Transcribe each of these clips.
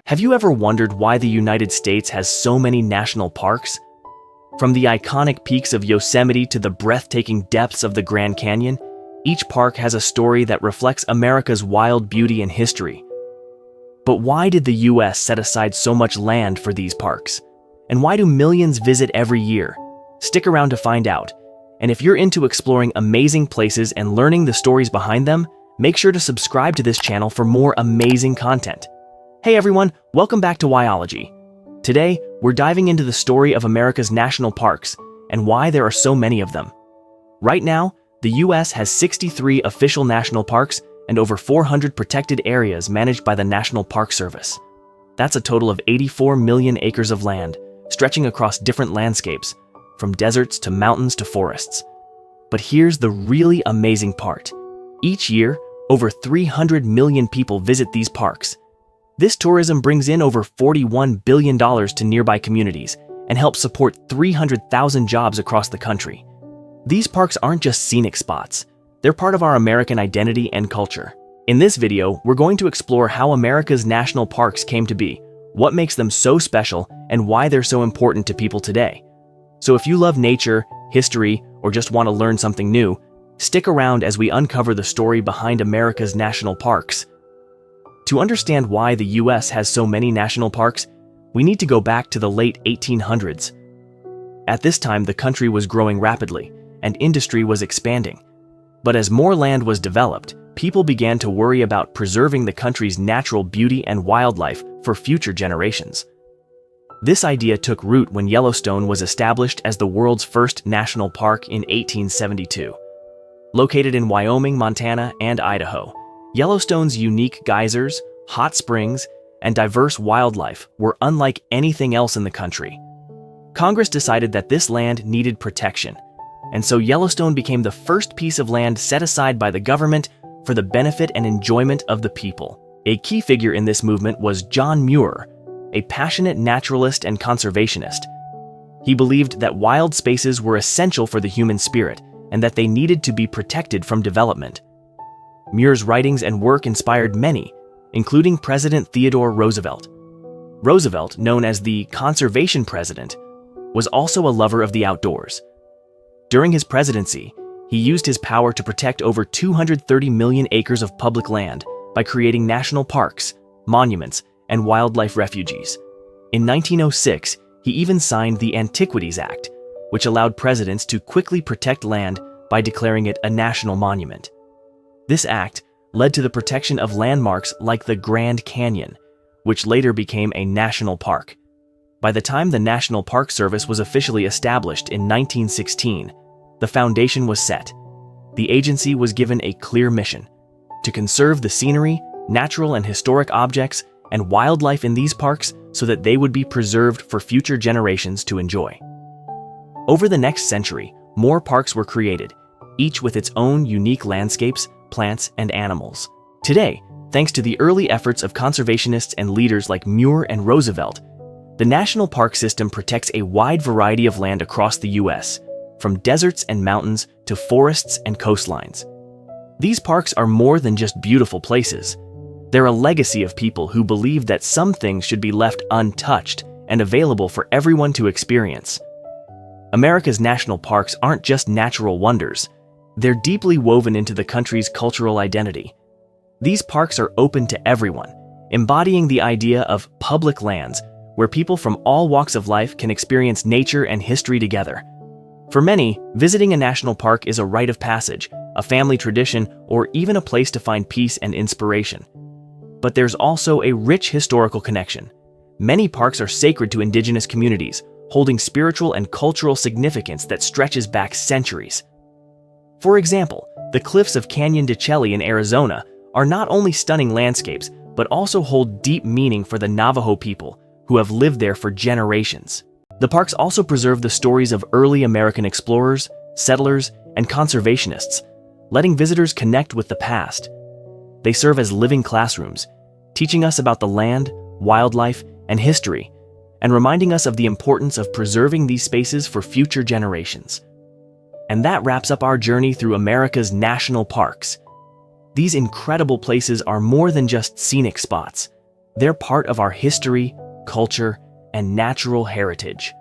Have you ever wondered why the United States has so many national parks? From the iconic peaks of Yosemite to the breathtaking depths of the Grand Canyon, each park has a story that reflects America's wild beauty and history. But why did the US set aside so much land for these parks? And why do millions visit every year? Stick around to find out. And if you're into exploring amazing places and learning the stories behind them, make sure to subscribe to this channel for more amazing content. Hey everyone, welcome back to Whyology. Today, we're diving into the story of America's national parks and why there are so many of them. Right now, the US has 63 official national parks and over 400 protected areas managed by the National Park Service. That's a total of 84 million acres of land, stretching across different landscapes, from deserts to mountains to forests. But here's the really amazing part. Each year, over 300 million people visit these parks. This tourism brings in over $41 billion to nearby communities and helps support 300,000 jobs across the country. These parks aren't just scenic spots. They're part of our American identity and culture. In this video, we're going to explore how America's national parks came to be, what makes them so special, and why they're so important to people today. So if you love nature, history, or just want to learn something new, stick around as we uncover the story behind America's national parks. To understand why the US has so many national parks, we need to go back to the late 1800s. At this time, the country was growing rapidly, and industry was expanding. But as more land was developed, people began to worry about preserving the country's natural beauty and wildlife for future generations. This idea took root when Yellowstone was established as the world's first national park in 1872. Located in Wyoming, Montana, and Idaho, Yellowstone's unique geysers, hot springs, and diverse wildlife were unlike anything else in the country. Congress decided that this land needed protection, and so Yellowstone became the first piece of land set aside by the government for the benefit and enjoyment of the people. A key figure in this movement was John Muir, a passionate naturalist and conservationist. He believed that wild spaces were essential for the human spirit and that they needed to be protected from development. Muir's writings and work inspired many, including President Theodore Roosevelt. Roosevelt, known as the Conservation President, was also a lover of the outdoors. During his presidency, he used his power to protect over 230 million acres of public land by creating national parks, monuments, and wildlife refuges. In 1906, he even signed the Antiquities Act, which allowed presidents to quickly protect land by declaring it a national monument. This act led to the protection of landmarks like the Grand Canyon, which later became a national park. By the time the National Park Service was officially established in 1916, the foundation was set. The agency was given a clear mission: to conserve the scenery, natural and historic objects, and wildlife in these parks so that they would be preserved for future generations to enjoy. Over the next century, more parks were created, each with its own unique landscapes, plants, and animals. Today, thanks to the early efforts of conservationists and leaders like Muir and Roosevelt, the national park system protects a wide variety of land across the US, from deserts and mountains to forests and coastlines. These parks are more than just beautiful places. They're a legacy of people who believe that some things should be left untouched and available for everyone to experience. America's national parks aren't just natural wonders. They're deeply woven into the country's cultural identity. These parks are open to everyone, embodying the idea of public lands where people from all walks of life can experience nature and history together. For many, visiting a national park is a rite of passage, a family tradition, or even a place to find peace and inspiration. But there's also a rich historical connection. Many parks are sacred to indigenous communities, holding spiritual and cultural significance that stretches back centuries. For example, the cliffs of Canyon de Chelly in Arizona are not only stunning landscapes, but also hold deep meaning for the Navajo people who have lived there for generations. The parks also preserve the stories of early American explorers, settlers, and conservationists, letting visitors connect with the past. They serve as living classrooms, teaching us about the land, wildlife, and history, and reminding us of the importance of preserving these spaces for future generations. And that wraps up our journey through America's national parks. These incredible places are more than just scenic spots. They're part of our history, culture, and natural heritage.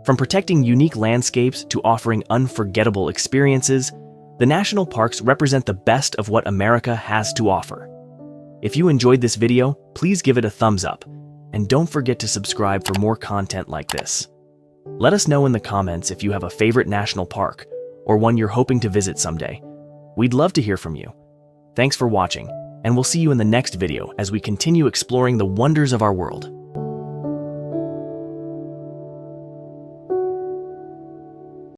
From protecting unique landscapes to offering unforgettable experiences, the national parks represent the best of what America has to offer. If you enjoyed this video, please give it a thumbs up, and don't forget to subscribe for more content like this. Let us know in the comments if you have a favorite national park or one you're hoping to visit someday. We'd love to hear from you. Thanks for watching, and we'll see you in the next video as we continue exploring the wonders of our world.